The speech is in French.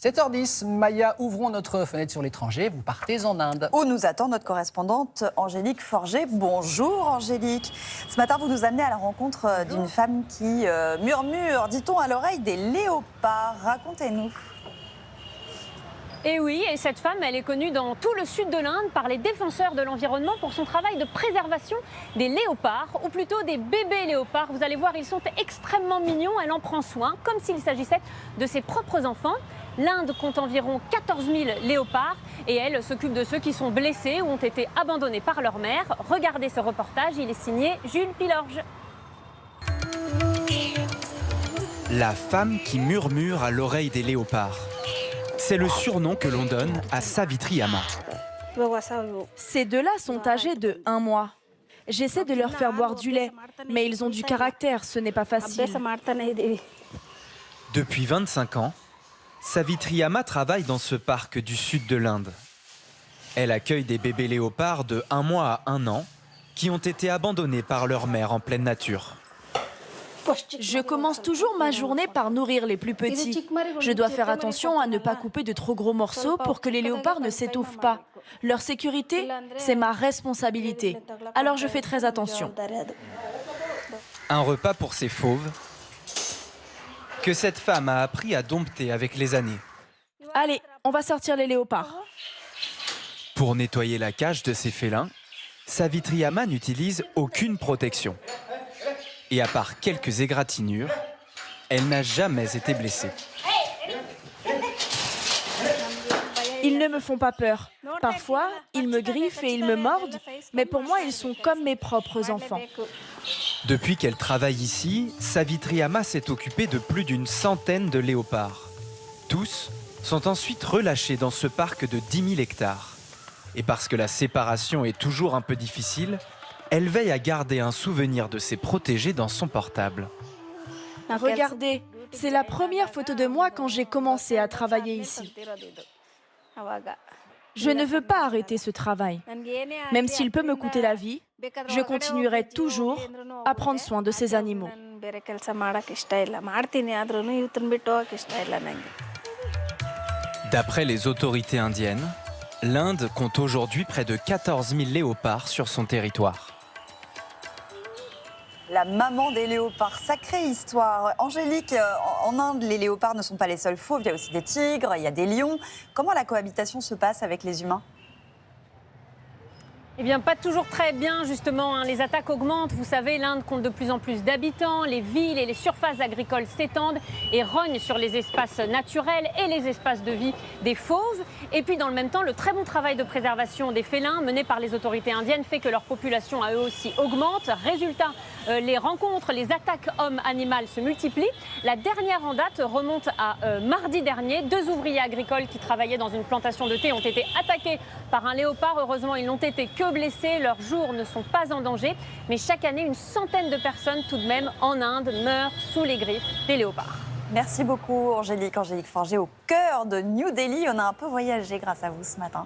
7h10, Maya, ouvrons notre fenêtre sur l'étranger. Vous partez en Inde. Où nous attend notre correspondante Angélique Forget. Bonjour Angélique. Ce matin, vous nous amenez à la rencontre d'une femme qui murmure, dit-on, à l'oreille des léopards. Racontez-nous. Et oui, et cette femme, elle est connue dans tout le sud de l'Inde par les défenseurs de l'environnement pour son travail de préservation des léopards, ou plutôt des bébés léopards. Vous allez voir, ils sont extrêmement mignons, elle en prend soin, comme s'il s'agissait de ses propres enfants. L'Inde compte environ 14 000 léopards et elle s'occupe de ceux qui sont blessés ou ont été abandonnés par leur mère. Regardez ce reportage, il est signé Jules Pilorge. La femme qui murmure à l'oreille des léopards. C'est le surnom que l'on donne à Savitri Amma. Ces deux-là sont âgés de 1 mois. J'essaie de leur faire boire du lait, mais ils ont du caractère, ce n'est pas facile. Depuis 25 ans, Savitri Amma travaille dans ce parc du sud de l'Inde. Elle accueille des bébés léopards de 1 mois à 1 an qui ont été abandonnés par leur mère en pleine nature. Je commence toujours ma journée par nourrir les plus petits. Je dois faire attention à ne pas couper de trop gros morceaux pour que les léopards ne s'étouffent pas. Leur sécurité, c'est ma responsabilité. Alors je fais très attention. Un repas pour ces fauves que cette femme a appris à dompter avec les années. Allez, on va sortir les léopards. Pour nettoyer la cage de ces félins, Savitri Amma n'utilise aucune protection. Et à part quelques égratignures, elle n'a jamais été blessée. Ils ne me font pas peur. Parfois, ils me griffent et ils me mordent, mais pour moi, ils sont comme mes propres enfants. Depuis qu'elle travaille ici, Savitri Amma s'est occupée de plus d'une centaine de léopards. Tous sont ensuite relâchés dans ce parc de 10 000 hectares. Et parce que la séparation est toujours un peu difficile, elle veille à garder un souvenir de ses protégés dans son portable. Regardez, c'est la première photo de moi quand j'ai commencé à travailler ici. Je ne veux pas arrêter ce travail. Même s'il peut me coûter la vie, je continuerai toujours à prendre soin de ces animaux. D'après les autorités indiennes, l'Inde compte aujourd'hui près de 14 000 léopards sur son territoire. La maman des léopards, sacrée histoire. Angélique, en Inde, les léopards ne sont pas les seuls fauves, il y a aussi des tigres, il y a des lions. Comment la cohabitation se passe avec les humains ? Eh bien, pas toujours très bien, justement. Les attaques augmentent. Vous savez, l'Inde compte de plus en plus d'habitants. Les villes et les surfaces agricoles s'étendent et rognent sur les espaces naturels et les espaces de vie des fauves. Et puis, dans le même temps, le très bon travail de préservation des félins mené par les autorités indiennes fait que leur population, à eux aussi, augmente. Résultat, les rencontres, les attaques homme-animal se multiplient. La dernière en date remonte à mardi dernier. 2 ouvriers agricoles qui travaillaient dans une plantation de thé ont été attaqués par un léopard. Heureusement, ils n'ont été que blessés, leurs jours ne sont pas en danger. Mais chaque année, une centaine de personnes tout de même en Inde meurent sous les griffes des léopards. Merci beaucoup Angélique. Angélique Forget au cœur de New Delhi. On a un peu voyagé grâce à vous ce matin.